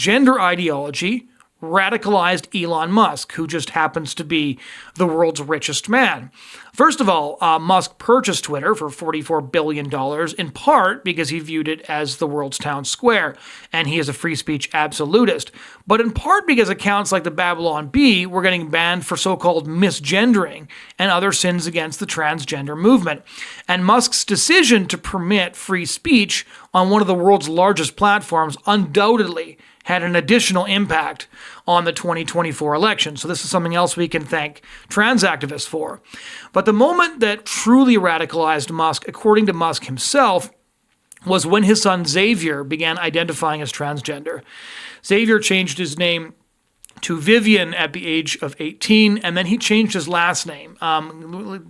gender ideology radicalized Elon Musk, who just happens to be the world's richest man. First of all, Musk purchased Twitter for $44 billion, in part because he viewed it as the world's town square, and he is a free speech absolutist, but in part because accounts like the Babylon Bee were getting banned for so-called misgendering and other sins against the transgender movement. And Musk's decision to permit free speech on one of the world's largest platforms undoubtedly had an additional impact on the 2024 election. So this is something else we can thank trans activists for. But the moment that truly radicalized Musk, according to Musk himself, was when his son Xavier began identifying as transgender. Xavier changed his name to Vivian at the age of 18, and then he changed his last name.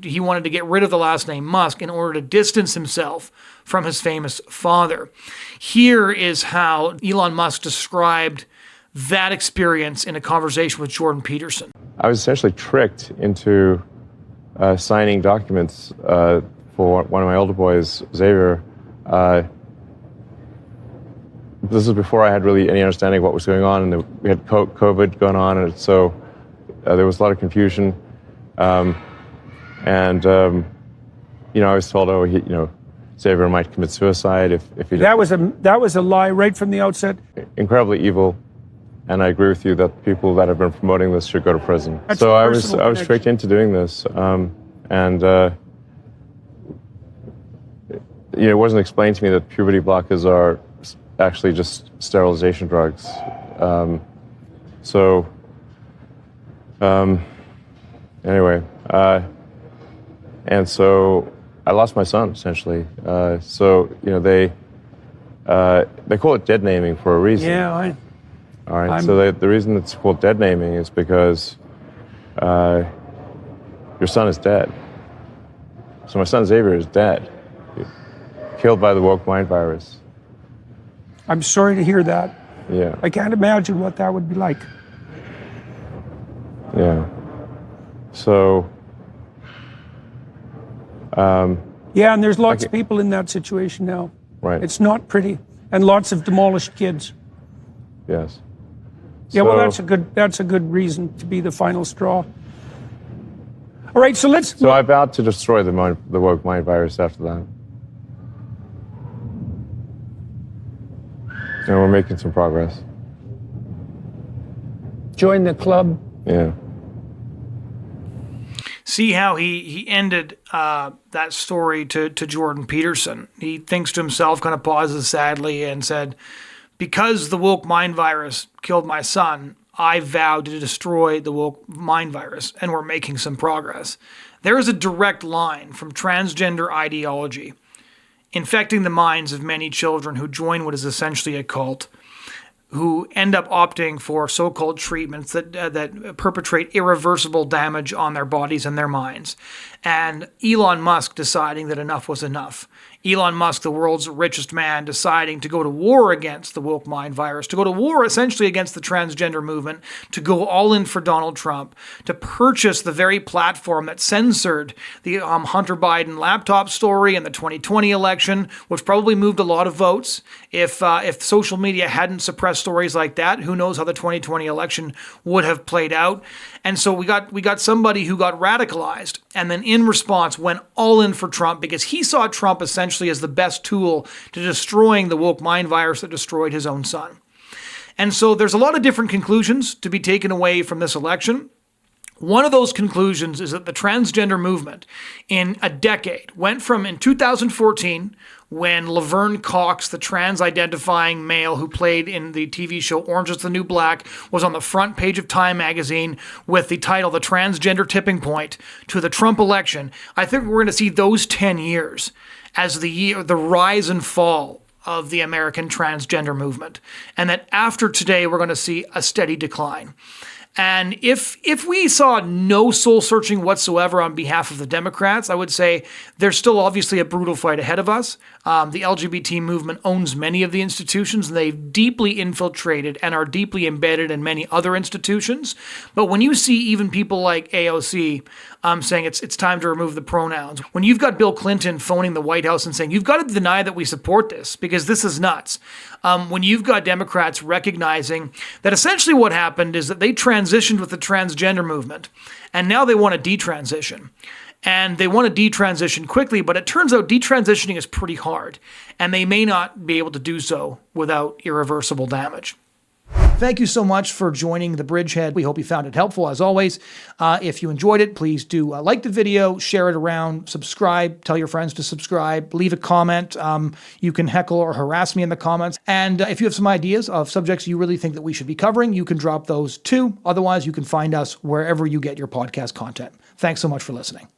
He wanted to get rid of the last name Musk in order to distance himself from his famous father. Here is how Elon Musk described that experience in a conversation with Jordan Peterson. I was essentially tricked into signing documents for one of my older boys, Xavier. This is before I had really any understanding of what was going on, and we had COVID going on, and so there was a lot of confusion. I was told, Xavier might commit suicide if he. That was a lie right from the outset. Incredibly evil, and I agree with you that people that have been promoting this should go to prison. That's so I was tricked into doing this, it wasn't explained to me that puberty blockers are actually just sterilization drugs. And so I lost my son, essentially. They call it dead naming for a reason. Yeah, all right. So the reason it's called dead naming is because your son is dead. So my son Xavier is dead, killed by the woke mind virus. I'm sorry to hear that. Yeah. I can't imagine what that would be like. Yeah. So. Yeah, and there's lots of people in that situation now. Right. It's not pretty, and lots of demolished kids. Yes. Yeah, well, that's a good reason to be the final straw. All right, so let's. So I vowed to destroy the woke mind virus after that. And we're making some progress. Join the club. Yeah. See how he ended that story to Jordan Peterson. He thinks to himself, kind of pauses sadly and said, because the woke mind virus killed my son, I vowed to destroy the woke mind virus, and we're making some progress. There is a direct line from transgender ideology infecting the minds of many children who join what is essentially a cult, who end up opting for so-called treatments that perpetrate irreversible damage on their bodies and their minds. And Elon Musk deciding that enough was enough. Elon Musk, the world's richest man, deciding to go to war against the woke mind virus, to go to war essentially against the transgender movement, to go all in for Donald Trump, to purchase the very platform that censored the Hunter Biden laptop story in the 2020 election, which probably moved a lot of votes. If social media hadn't suppressed stories like that, who knows how the 2020 election would have played out. And so we got somebody who got radicalized and then in response went all in for Trump because he saw Trump essentially as the best tool to destroying the woke mind virus that destroyed his own son. And so there's a lot of different conclusions to be taken away from this election. One of those conclusions is that the transgender movement in a decade went from in 2014, when Laverne Cox, the trans-identifying male who played in the TV show Orange is the New Black, was on the front page of Time magazine with the title The Transgender Tipping Point, to the Trump election. I think we're going to see those 10 years as the rise and fall of the American transgender movement. And that after today, we're going to see a steady decline. And if we saw no soul searching whatsoever on behalf of the Democrats, I would say there's still obviously a brutal fight ahead of us. The LGBT movement owns many of the institutions, and they've deeply infiltrated and are deeply embedded in many other institutions. But when you see even people like AOC saying it's time to remove the pronouns, when you've got Bill Clinton phoning the White House and saying, you've got to deny that we support this because this is nuts. When you've got Democrats recognizing that essentially what happened is that they transitioned with the transgender movement, and now they want to detransition. And they want to detransition quickly, but it turns out detransitioning is pretty hard, and they may not be able to do so without irreversible damage. Thank you so much for joining the Bridgehead. We hope you found it helpful, as always. If you enjoyed it, please do like the video, share it around, subscribe, tell your friends to subscribe, leave a comment. You can heckle or harass me in the comments. And if you have some ideas of subjects you really think that we should be covering, you can drop those too. Otherwise, you can find us wherever you get your podcast content. Thanks so much for listening.